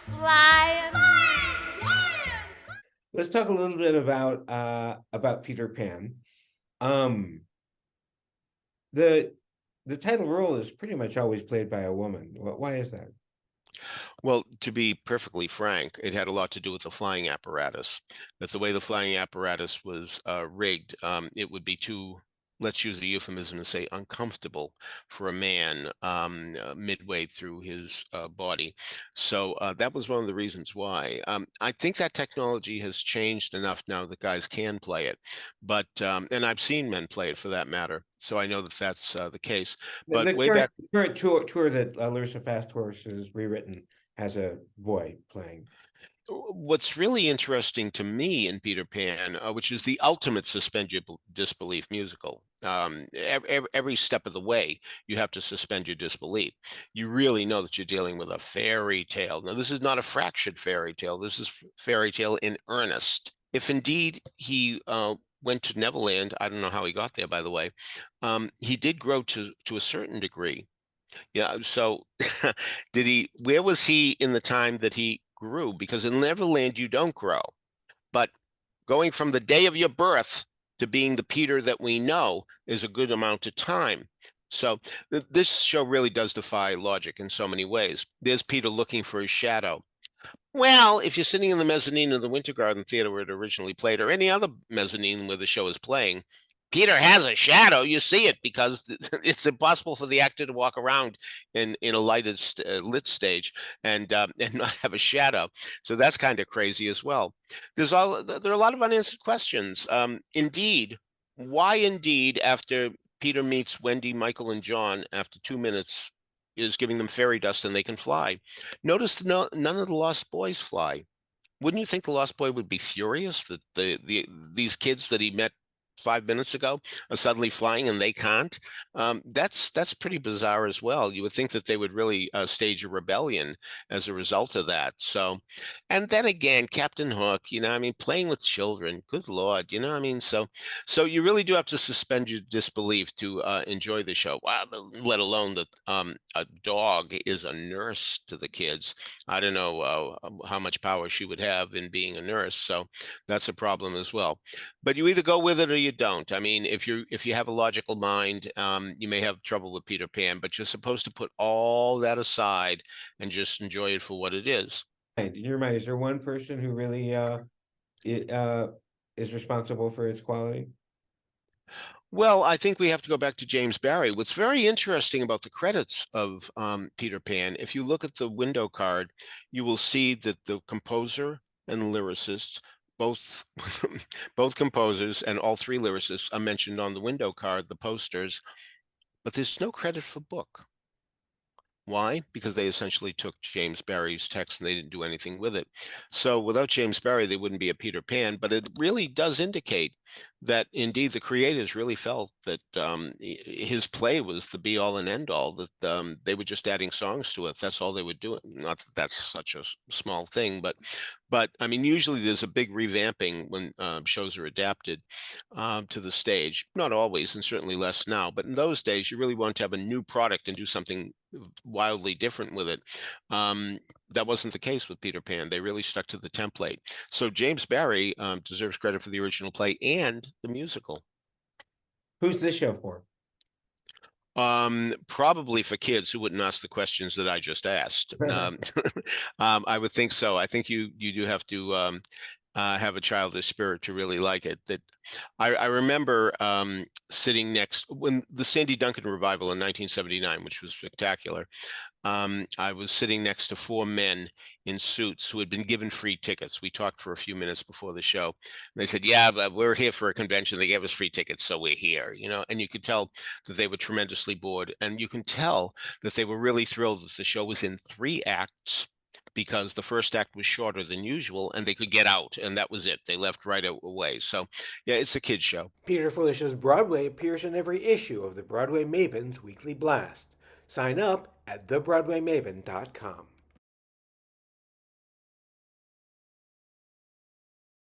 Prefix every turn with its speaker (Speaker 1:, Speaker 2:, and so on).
Speaker 1: Flying.
Speaker 2: Let's talk a little bit about Peter Pan. Um, the the title role is pretty much always played by a woman. Why is that?
Speaker 3: Well, to be perfectly frank, it had a lot to do with the flying apparatus. That the way the flying apparatus was rigged, it would be too, let's use a euphemism to say, uncomfortable for a man midway through his body. So that was one of the reasons why. I think that technology has changed enough now that guys can play it, but and I've seen men play it for that matter. So I know that that's the case.
Speaker 2: The,
Speaker 3: But
Speaker 2: the
Speaker 3: way
Speaker 2: current
Speaker 3: back.
Speaker 2: current tour that Larissa Fast Horse has rewritten has a boy playing.
Speaker 3: What's really interesting to me in Peter Pan, which is the ultimate suspend your disbelief musical, every step of the way, you have to suspend your disbelief. You really know that you're dealing with a fairy tale. Now, this is not a fractured fairy tale. This is fairy tale in earnest. If indeed he went to Neverland, I don't know how he got there, by the way. He did grow to a certain degree. Yeah. So, did he? Where was he in the time that he grew? Because in Neverland, you don't grow. But going from the day of your birth to being the Peter that we know is a good amount of time. So this show really does defy logic in so many ways. There's Peter looking for his shadow. Well, if you're sitting in the mezzanine of the Winter Garden Theater where it originally played, or any other mezzanine where the show is playing, Peter has a shadow. You see it because it's impossible for the actor to walk around in a lit stage and not have a shadow. So that's kind of crazy as well. There are a lot of unanswered questions. Indeed, why indeed after Peter meets Wendy, Michael, and John after 2 minutes is giving them fairy dust and they can fly. Notice none of the Lost Boys fly. Wouldn't you think the Lost Boy would be furious that these kids that he met 5 minutes ago are suddenly flying and they can't? That's pretty bizarre as well. You would think that they would really stage a rebellion as a result of that. So, and then again, Captain Hook, I mean, playing with children, good Lord, I mean, so you really do have to suspend your disbelief to enjoy the show. Wow, let alone that a dog is a nurse to the kids. I don't know how much power she would have in being a nurse, so that's a problem as well. But you either go with it or you don't. I mean, if you have a logical mind, you may have trouble with Peter Pan, but you're supposed to put all that aside and just enjoy it for what it is.
Speaker 2: In your mind, is there one person who really it is responsible for its quality?
Speaker 3: Well, I think we have to go back to James Barrie. What's very interesting about the credits of Peter Pan, if you look at the window card, you will see that the composer and the lyricist, both both composers and all three lyricists are mentioned on the window card, the posters, but there's no credit for book. Why? Because they essentially took James Barrie's text and they didn't do anything with it. So without James Barrie, there wouldn't be a Peter Pan. But it really does indicate that indeed the creators really felt that his play was the be all and end all, that they were just adding songs to it. That's all they would do. Not that that's such a small thing, but I mean, usually there's a big revamping when shows are adapted to the stage. Not always, and certainly less now. But in those days, you really want to have a new product and do something wildly different with it. That wasn't the case with Peter Pan. They really stuck to the template. So James Barrie deserves credit for the original play and the musical.
Speaker 2: Who's this show for?
Speaker 3: Probably for kids who wouldn't ask the questions that I just asked. I would think so. I think you do have to have a childish spirit to really like it. That I remember sitting next when the Sandy Duncan revival in 1979, which was spectacular. I was sitting next to four men in suits who had been given free tickets. We talked for a few minutes before the show. They said, "Yeah, but we're here for a convention. They gave us free tickets, so we're here." And you could tell that they were tremendously bored, and you can tell that they were really thrilled that the show was in 3 acts because the first act was shorter than usual and they could get out and that was it. They left right away. So yeah, it's a kid's show.
Speaker 4: Peter Felicia's Broadway appears in every issue of the Broadway Maven's Weekly Blast. Sign up at thebroadwaymaven.com.